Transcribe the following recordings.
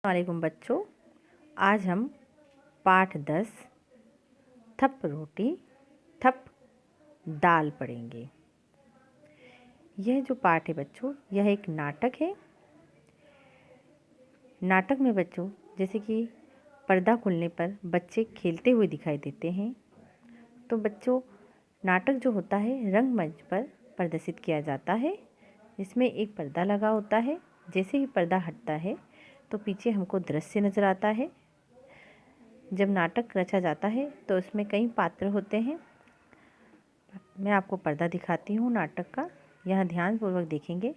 वालेकुम बच्चों, आज हम पाठ 10 थप रोटी थप दाल पढ़ेंगे। यह जो पाठ है बच्चों, यह एक नाटक है। नाटक में बच्चों जैसे कि पर्दा खुलने पर बच्चे खेलते हुए दिखाई देते हैं। तो बच्चों, नाटक जो होता है रंगमंच पर प्रदर्शित किया जाता है। इसमें एक पर्दा लगा होता है। जैसे ही पर्दा हटता है तो पीछे हमको दृश्य नज़र आता है। जब नाटक रचा जाता है तो उसमें कई पात्र होते हैं। मैं आपको पर्दा दिखाती हूँ नाटक का, यहाँ ध्यानपूर्वक देखेंगे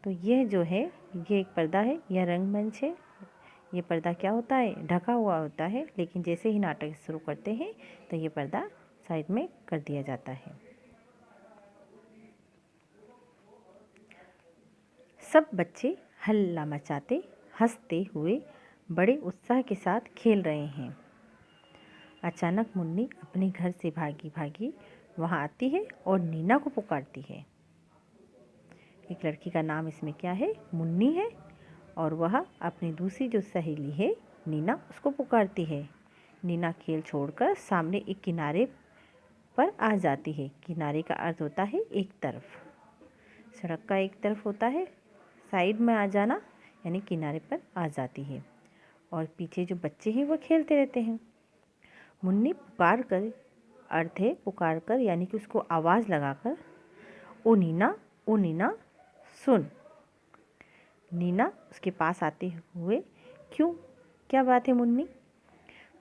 तो यह जो है ये एक पर्दा है, यह रंगमंच है। ये पर्दा क्या होता है, ढका हुआ होता है, लेकिन जैसे ही नाटक शुरू करते हैं तो ये पर्दा साइड में कर दिया जाता है। सब बच्चे हल्ला मचाते हंसते हुए बड़े उत्साह के साथ खेल रहे हैं। अचानक मुन्नी अपने घर से भागी भागी वहाँ आती है और नीना को पुकारती है। एक लड़की का नाम इसमें क्या है, मुन्नी है, और वह अपनी दूसरी जो सहेली है नीना, उसको पुकारती है। नीना खेल छोड़कर सामने एक किनारे पर आ जाती है। किनारे का अर्थ होता है एक तरफ, सड़क का एक तरफ होता है साइड में आ जाना, यानी किनारे पर आ जाती है। और पीछे जो बच्चे हैं वो खेलते रहते हैं। मुन्नी पुकार कर, अर्थ है पुकार कर, यानी कि उसको आवाज़ लगाकर, ओ नीना सुन। नीना उसके पास आते हुए, क्यों, क्या बात है मुन्नी?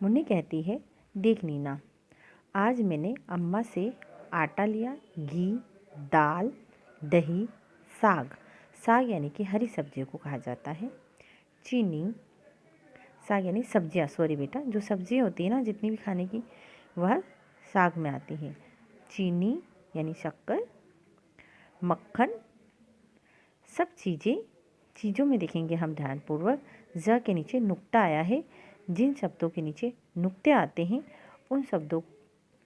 मुन्नी कहती है, देख नीना, आज मैंने अम्मा से आटा लिया, घी, दाल, दही, साग, साग यानी कि हरी सब्जियों को कहा जाता है, चीनी, साग यानी सब्जियाँ, सॉरी बेटा, जो सब्जियाँ होती है ना जितनी भी खाने की, वह साग में आती है। चीनी यानी शक्कर, मक्खन, सब चीज़ों में देखेंगे हम ध्यानपूर्वक। ज के नीचे नुक्ता आया है। जिन शब्दों के नीचे नुक्ते आते हैं उन शब्दों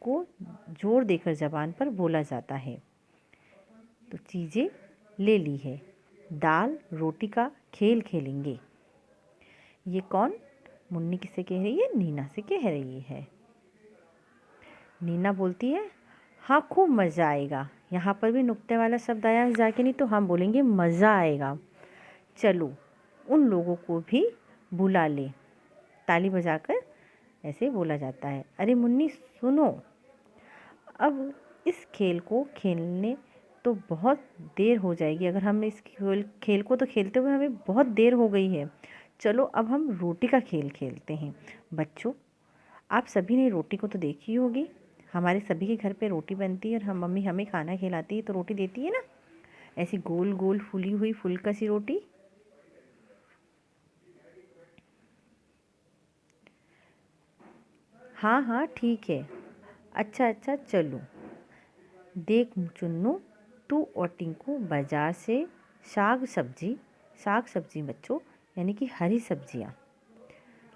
को जोर देकर ज़बान पर बोला जाता है। तो चीज़ें ले ली है। दाल रोटी का खेल खेलेंगे। ये कौन, मुन्नी किससे कह रही है? नीना से कह रही है। नीना बोलती है, हाँ खूब मज़ा आएगा। यहाँ पर भी नुक्ते वाला शब्द आया है जाके, नहीं तो हम बोलेंगे मज़ा आएगा। चलो उन लोगों को भी बुला ले। ताली बजाकर ऐसे बोला जाता है। अरे मुन्नी सुनो, अब इस खेल को खेलने तो बहुत देर हो जाएगी। अगर हम इस खेल को तो खेलते हुए हमें बहुत देर हो गई है। चलो अब हम रोटी का खेल खेलते हैं। बच्चों, आप सभी ने रोटी को तो देखी होगी। हमारे सभी के घर पे रोटी बनती है और हम मम्मी हमें खाना खिलाती है तो रोटी देती है ना, ऐसी गोल गोल फूली हुई फुल्का सी रोटी। हाँ हाँ ठीक है, अच्छा चलो। देख चुन्नू, तू और टिंकू बाज़ार से साग सब्जी बच्चों यानी कि हरी सब्जियाँ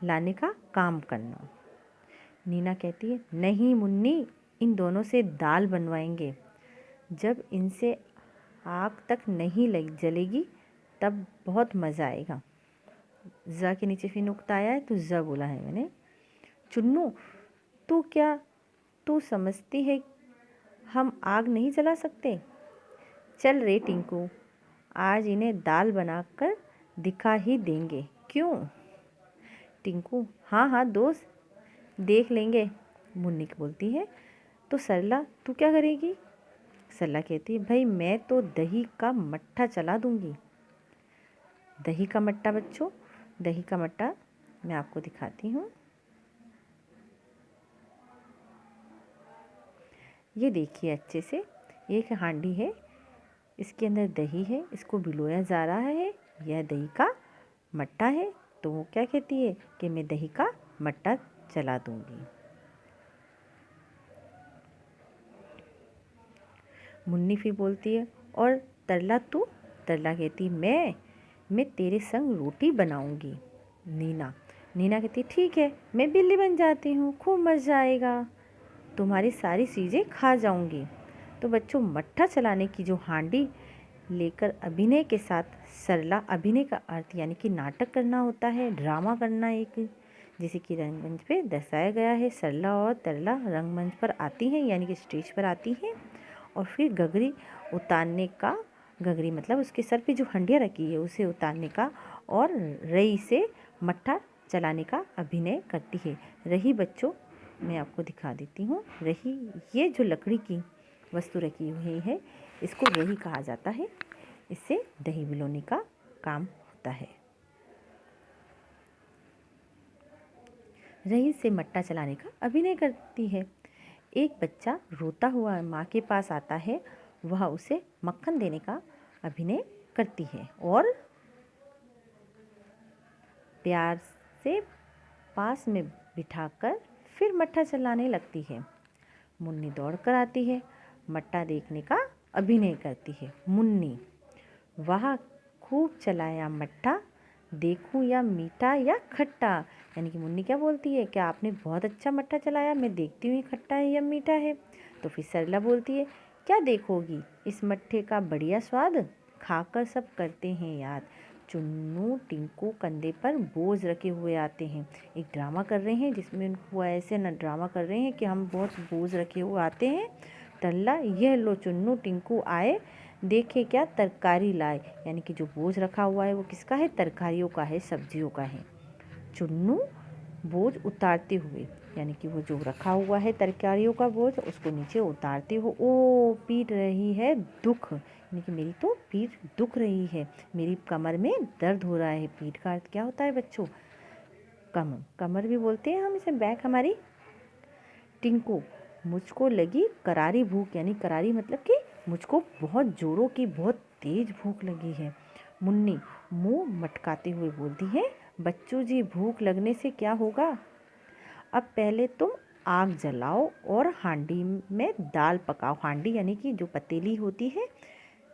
लाने का काम करना। नीना कहती है, नहीं मुन्नी, इन दोनों से दाल बनवाएंगे। जब इनसे आग तक नहीं जलेगी तब बहुत मज़ा आएगा। ज़ के नीचे फिर नुक्ता आया है तो ज़ बोला है मैंने। चुन्नू, तू समझती है हम आग नहीं जला सकते? चल रे टिंकू, आज इन्हें दाल बनाकर दिखा ही देंगे। क्यों? टिंकू, हाँ दोस्त, देख लेंगे। मुन्नी बोलती है, तो सरला तू क्या करेगी? सरला कहती है, भाई मैं तो दही का मट्ठा चला दूंगी। दही का मट्ठा बच्चों, दही का मट्ठा मैं आपको दिखाती हूँ। ये देखिए अच्छे से, एक हांडी है, इसके अंदर दही है, इसको भिगोया जा रहा है। यह दही का मट्ठा है। तो वो क्या कहती है कि मैं दही का मट्ठा चला दूंगी। मुन्नी फिर बोलती है, और तरला तू? तरला कहती, मैं तेरे संग रोटी बनाऊंगी। नीना कहती, ठीक है, मैं बिल्ली बन जाती हूँ, खूब मज़ा आएगा, तुम्हारी सारी चीज़ें खा जाऊंगी। तो बच्चों, मट्ठा चलाने की जो हांडी लेकर अभिनय के साथ सरला अभिनय का अर्थ यानी कि नाटक करना होता है, ड्रामा करना एक, जैसे कि रंगमंच पे दर्शाया गया है। सरला और तरला रंगमंच पर आती हैं यानी कि स्टेज पर आती हैं और फिर गगरी उतारने का, गगरी मतलब उसके सर पे जो हंडिया रखी है उसे उतारने का और रई से मट्ठा चलाने का अभिनय करती है। रही बच्चों, मैं आपको दिखा देती हूँ। रही, ये जो लकड़ी की वस्तु रखी हुई है इसको रही कहा जाता है। इससे दही बिलोने का काम होता है। रही से मट्टा चलाने का अभिनय करती है। एक बच्चा रोता हुआ माँ के पास आता है, वह उसे मक्खन देने का अभिनय करती है और प्यार से पास में बिठाकर फिर मट्ठा चलाने लगती है। मुन्नी दौड़कर आती है, मट्टा देखने का अभिनय करती है। मुन्नी, वाह खूब चलाया मट्ठा, देखूं या मीठा या खट्टा। यानी कि मुन्नी क्या बोलती है, क्या आपने बहुत अच्छा मट्ठा चलाया, मैं देखती हूँ ये खट्टा है या मीठा है। तो फिर सरला बोलती है, क्या देखोगी, इस मट्ठे का बढ़िया स्वाद, खाकर सब करते हैं याद। चुन्नू टिंकू कंधे पर बोझ रखे हुए आते हैं। एक ड्रामा कर रहे हैं जिसमें वो ऐसे न ड्रामा कर रहे हैं कि हम बहुत बोझ रखे हुए आते हैं। टल्ला, यह लो चुन्नू टिंकू आए, देखे क्या तरकारी लाए। यानी कि जो बोझ रखा हुआ है वो किसका है, तरकारियों का है, सब्जियों का है। चुन्नू बोझ उतारते हुए, यानी कि वो जो रखा हुआ है तरकारियों का बोझ उसको नीचे उतारते हो। ओ पीट रही है दुख, यानी कि मेरी तो पीठ दुख रही है, मेरी कमर में दर्द हो रहा है। पीठ का अर्थ क्या होता है बच्चों, कमर, कमर भी बोलते हैं हम इसे, बैक हमारी। टिंकू, मुझको लगी करारी भूख, यानी करारी मतलब कि मुझको बहुत जोरों की बहुत तेज भूख लगी है। मुन्नी मुंह मटकाते हुए बोलती है, बच्चों जी भूख लगने से क्या होगा, अब पहले तुम आग जलाओ और हांडी में दाल पकाओ। हांडी यानी कि जो पतीली होती है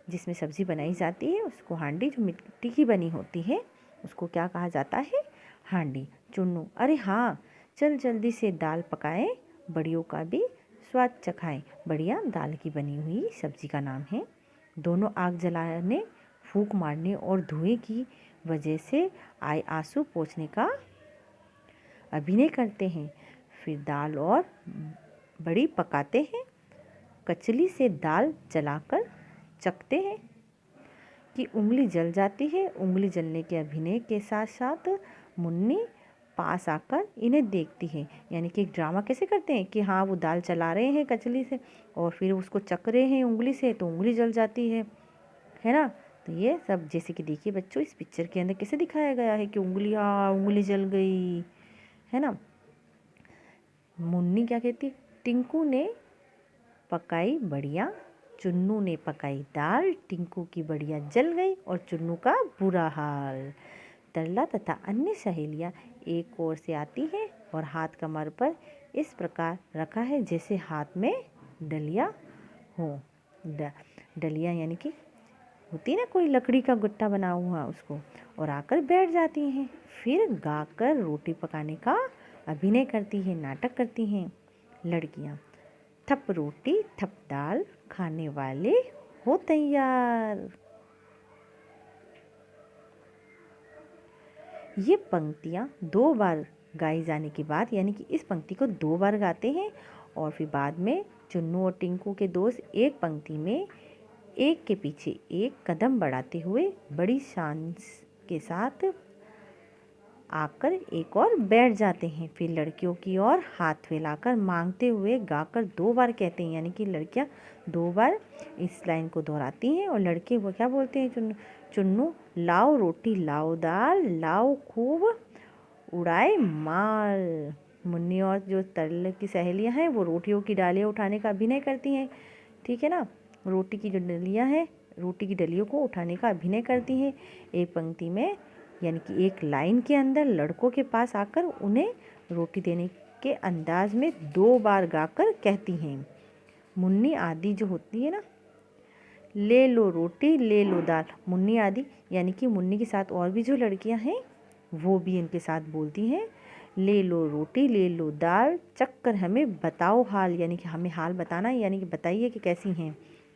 जिसमें सब्ज़ी बनाई जाती है उसको हांडी, जो मिट्टी की बनी होती है उसको क्या कहा जाता है, हांडी। चुन्नू, अरे हाँ चल जल्दी से दाल पकाएं, बड़ियों का भी स्वाद चखाएं। बढ़िया दाल की बनी हुई सब्जी का नाम है। दोनों आग जलाने, फूंक मारने और धुएं की वजह से आए आंसू पोंछने का अभिनय करते हैं। फिर दाल और बड़ी पकाते हैं, कचली से दाल जलाकर चखते हैं कि उंगली जल जाती है। उंगली जलने के अभिनय के साथ साथ मुन्नी पास आकर इन्हें देखती है। यानी कि एक ड्रामा कैसे करते हैं कि हाँ वो दाल चला रहे हैं कचली से और फिर उसको चख रहे हैं उंगली से, तो उंगली जल जाती है ना। तो ये सब जैसे कि देखिए बच्चों, इस पिक्चर के अंदर कैसे दिखाया गया है कि उंगली जल गई, है ना। मुन्नी क्या कहती, टिंकू ने पकाई बढ़िया, चुन्नू ने पकाई दाल, टिंकू की बढ़िया जल गई और चुन्नू का बुरा हाल। तरला तथा अन्य सहेलियां एक ओर से आती हैं और हाथ कमर पर इस प्रकार रखा है जैसे हाथ में डलिया हो। डलिया यानी कि होती ना कोई लकड़ी का गुट्टा बना हुआ उसको, और आकर बैठ जाती हैं। फिर गाकर रोटी पकाने का अभिनय करती है, नाटक करती हैं लड़कियाँ। थप रोटी थप दाल, खाने वाले हो तैयार। ये पंक्तियाँ 2 बार गाई जाने के बाद, यानी कि इस पंक्ति को 2 बार गाते हैं और फिर बाद में चुन्नू और टिंकू के दोस्त एक पंक्ति में एक के पीछे एक कदम बढ़ाते हुए बड़ी शान के साथ आकर एक और बैठ जाते हैं। फिर लड़कियों की ओर हाथ फैलाकर मांगते हुए गाकर 2 बार कहते हैं, यानी कि लड़कियां 2 बार इस लाइन को दोहराती हैं और लड़के वो क्या बोलते हैं, चुन्नू लाओ रोटी लाओ दाल, लाओ खूब उड़ाए माल। मुन्नी और जो तरल की सहेलियां हैं वो रोटियों की डालियाँ उठाने का अभिनय करती हैं, ठीक है ना। रोटी की जो डलियाँ हैं, रोटी की डलियों को उठाने का अभिनय करती हैं एक पंक्ति में, यानी कि एक लाइन के अंदर लड़कों के पास आकर उन्हें रोटी देने के अंदाज में 2 बार गाकर कहती हैं। मुन्नी आदि जो होती है ना, ले लो रोटी ले लो दाल। मुन्नी आदि यानी कि मुन्नी के साथ और भी जो लड़कियां हैं वो भी इनके साथ बोलती हैं, ले लो रोटी ले लो दाल, चक्कर हमें बताओ हाल, यानी कि हमें हाल बताना, यानी कि बताइए कि कैसी हैं।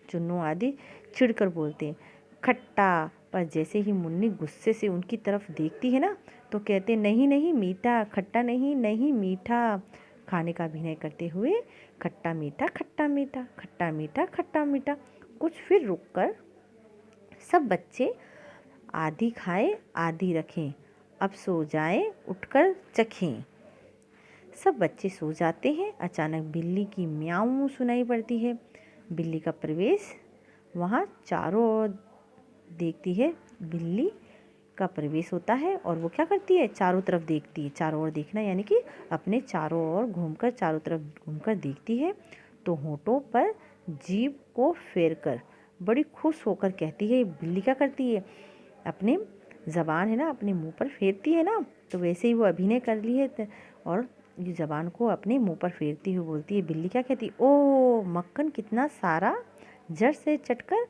चुन्नू आदि चिढ़कर बोलते हैं, खट्टा पर जैसे ही मुन्नी गुस्से से उनकी तरफ देखती है ना तो कहते नहीं नहीं मीठा, खट्टा नहीं, नहीं मीठा। खाने का अभिनय करते हुए खट्टा मीठा, खट्टा मीठा, खट्टा मीठा, खट्टा मीठा। कुछ फिर रुककर सब बच्चे आधी खाएं आधी रखें, अब सो जाएं उठकर चखें। सब बच्चे सो जाते हैं। अचानक बिल्ली की म्याऊं सुनाई पड़ती है। बिल्ली का प्रवेश वहाँ चारों ओर देखती है। बिल्ली का प्रवेश होता है और वो क्या करती है, चारों तरफ देखती है। चारों ओर देखना यानी कि अपने चारों ओर घूमकर, चारों तरफ घूमकर देखती है। तो होठों पर जीभ को फेरकर बड़ी खुश होकर कहती है। बिल्ली क्या करती है, अपने ज़बान है ना अपने मुंह पर फेरती है ना, तो वैसे ही वो अभिनय कर ली है और ये ज़बान को अपने मुंह पर फेरती हुई बोलती है। बिल्ली क्या कहती, ओ मक्खन कितना सारा, जड़ से चटकर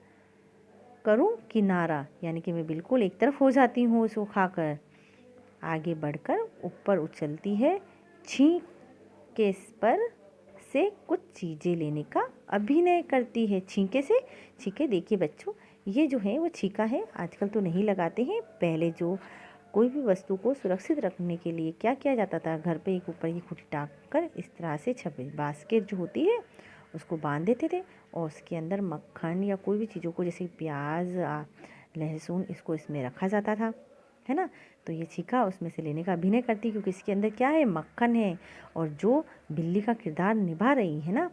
करूं किनारा, यानी कि मैं बिल्कुल एक तरफ हो जाती हूँ उसको खाकर। आगे बढ़कर ऊपर उछलती है, छींक के पर से कुछ चीज़ें लेने का अभिनय करती है। छींके से, छींके देखिए बच्चों, ये जो है वो छींका है, आजकल तो नहीं लगाते हैं। पहले जो कोई भी वस्तु को सुरक्षित रखने के लिए क्या किया जाता था, घर पे एक ऊपर की खुटी टाँग कर इस तरह से छपे बास्केट जो होती है उसको बांध देते थे और उसके अंदर मक्खन या कोई भी चीज़ों को, जैसे प्याज, लहसुन, इसको इसमें रखा जाता था, है ना। तो ये छीका उसमें से लेने का अभिनय करती, क्योंकि इसके अंदर क्या है, मक्खन है। और जो बिल्ली का किरदार निभा रही है ना,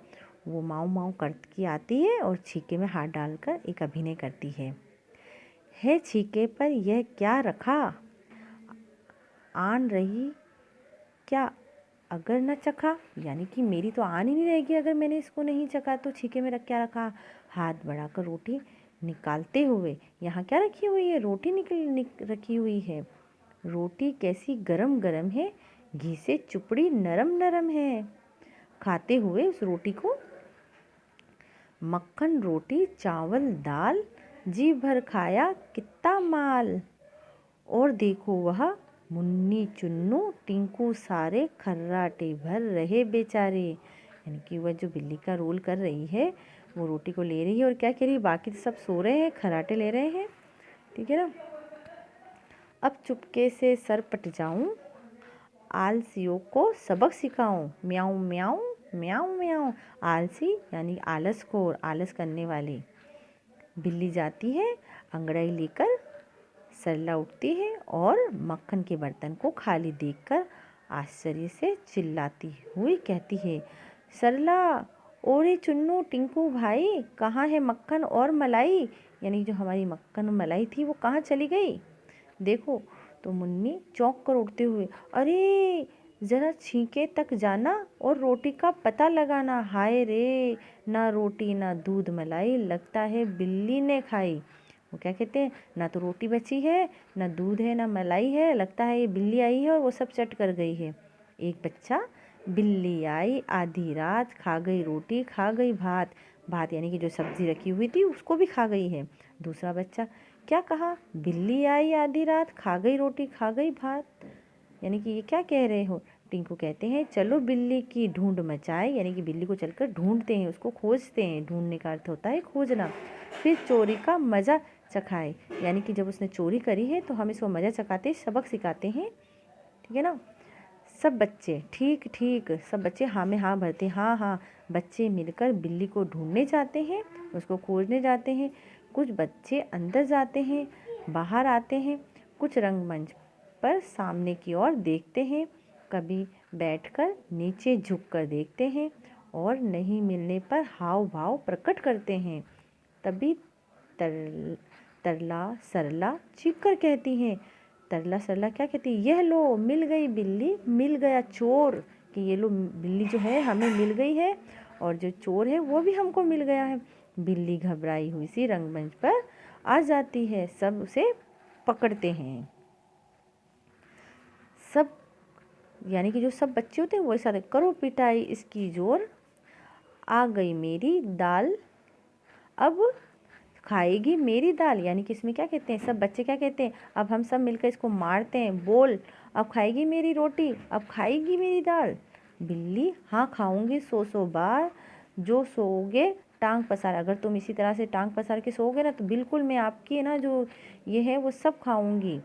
वो माऊ माऊ करके आती है और छीके में हाथ डालकर एक अभिनय करती है छीके पर यह क्या रखा, आन रही क्या अगर न चखा, यानी कि मेरी तो आन ही नहीं रहेगी अगर मैंने इसको नहीं चखा। तो छीके में क्या रखा, हाथ बढ़ाकर रोटी निकालते हुए, यहाँ क्या रखी हुई है, रोटी रखी हुई है। रोटी कैसी गरम गरम है, घी से चुपड़ी नरम नरम है। खाते हुए उस रोटी को, मक्खन रोटी चावल दाल, जी भर खाया कितना माल। और देखो वह मुन्नी चुन्नू टिंकू सारे खर्राटे भर रहे बेचारे, यानी कि वह जो बिल्ली का रोल कर रही है वो रोटी को ले रही है और क्या कह रही है, बाकी तो सब सो रहे हैं, खर्राटे ले रहे हैं, ठीक है ना। अब चुपके से सर पट जाऊं, आलसियों को सबक सिखाऊं, म्याऊं म्याऊं म्याऊं म्याऊं। आलसी यानी आलसखोर, आलस करने वाली। बिल्ली जाती है अंगड़ाई लेकर, सरला उठती है और मक्खन के बर्तन को खाली देखकर आश्चर्य से चिल्लाती हुई कहती है, सरला, ओरे चुन्नू टिंकू भाई, कहाँ है मक्खन और मलाई, यानी जो हमारी मक्खन और मलाई थी वो कहाँ चली गई। देखो तो मुन्नी चौंक कर उठते हुए, अरे ज़रा छींके तक जाना और रोटी का पता लगाना। हाय रे, ना रोटी ना दूध मलाई, लगता है बिल्ली ने खाई। वो क्या कहते हैं, ना तो रोटी बची है, ना दूध है, ना मलाई है, लगता है ये बिल्ली आई है और वो सब चट कर गई है। एक बच्चा, बिल्ली आई आधी रात, खा गई रोटी खा गई भात, भात यानी कि जो सब्जी रखी हुई थी उसको भी खा गई है। दूसरा बच्चा, क्या कहा, बिल्ली आई आधी रात, खा गई रोटी खा गई भात, यानी कि ये क्या कह रहे हो। टिंकू कहते हैं, चलो बिल्ली की ढूंढ मचाए, यानी कि बिल्ली को चलकर ढूंढते हैं, उसको खोजते हैं। ढूंढने का अर्थ होता है खोजना। फिर चोरी का मज़ा चखाए, यानी कि जब उसने चोरी करी है तो हम इसको मज़ा चखाते, सबक सिखाते हैं, ठीक है ना। सब बच्चे ठीक ठीक, सब बच्चे हाँ में हाँ भरते, हाँ हाँ। बच्चे मिलकर बिल्ली को ढूंढने जाते हैं, उसको खोजने जाते हैं। कुछ बच्चे अंदर जाते हैं, बाहर आते हैं, कुछ रंगमंच पर सामने की ओर देखते हैं, कभी बैठकर नीचे झुककर देखते हैं और नहीं मिलने पर हाव भाव प्रकट करते हैं। तभी तरला सरला चीख कर कहती हैं, तरला सरला क्या कहती है, यह लो मिल गई बिल्ली, मिल गया चोर, कि ये लो बिल्ली जो है हमें मिल गई है और जो चोर है वो भी हमको मिल गया है। बिल्ली घबराई हुई सी रंगमंच पर आ जाती है, सब उसे पकड़ते हैं। सब यानी कि जो सब बच्चे होते हैं वो ऐसा करो पिटाई इसकी जोर, आ गई मेरी दाल, अब खाएगी मेरी दाल, यानी कि इसमें क्या कहते हैं, सब बच्चे क्या कहते हैं, अब हम सब मिलकर इसको मारते हैं, बोल अब खाएगी मेरी रोटी, अब खाएगी मेरी दाल। बिल्ली, हाँ खाऊंगी 100 बार, जो सोओगे टांग पसार, अगर तुम इसी तरह से टांग पसार के सोओगे ना तो बिल्कुल मैं आपकी ना जो ये है वो सब खाऊंगी।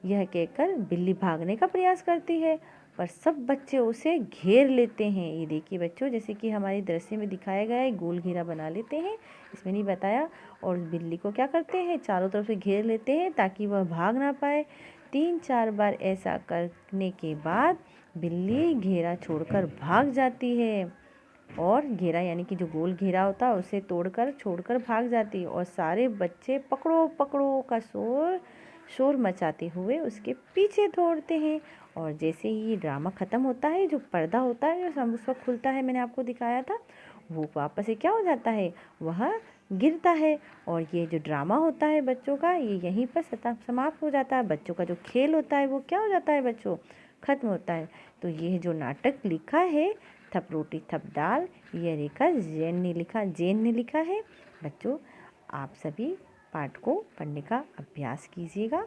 यह कहकर बिल्ली भागने का प्रयास करती है, पर सब बच्चे उसे घेर लेते हैं। ये देखिए बच्चों, जैसे कि हमारे दृश्य में दिखाया गया है, गोल घेरा बना लेते हैं, इसमें नहीं बताया। और बिल्ली को क्या करते हैं, चारों तरफ से घेर लेते हैं ताकि वह भाग ना पाए। 3-4 बार ऐसा करने के बाद बिल्ली घेरा छोड़कर भाग जाती है, और घेरा यानी कि जो गोल घेरा होता है उसे तोड़कर छोड़कर भाग जाती है। और सारे बच्चे पकड़ो पकड़ो का शोर मचाते हुए उसके पीछे दौड़ते हैं। और जैसे ही ये ड्रामा ख़त्म होता है, जो पर्दा होता है जो उस वक्त खुलता है, मैंने आपको दिखाया था, वो वापस से क्या हो जाता है, वह गिरता है। और ये जो ड्रामा होता है बच्चों का, ये यहीं पर समाप्त हो जाता है। बच्चों का जो खेल होता है वो क्या हो जाता है बच्चों, ख़त्म होता है। तो ये जो नाटक लिखा है थप रोटी थप दाल, ये लिखा जैन ने लिखा है। बच्चों आप सभी पाठ को पढ़ने का अभ्यास कीजिएगा।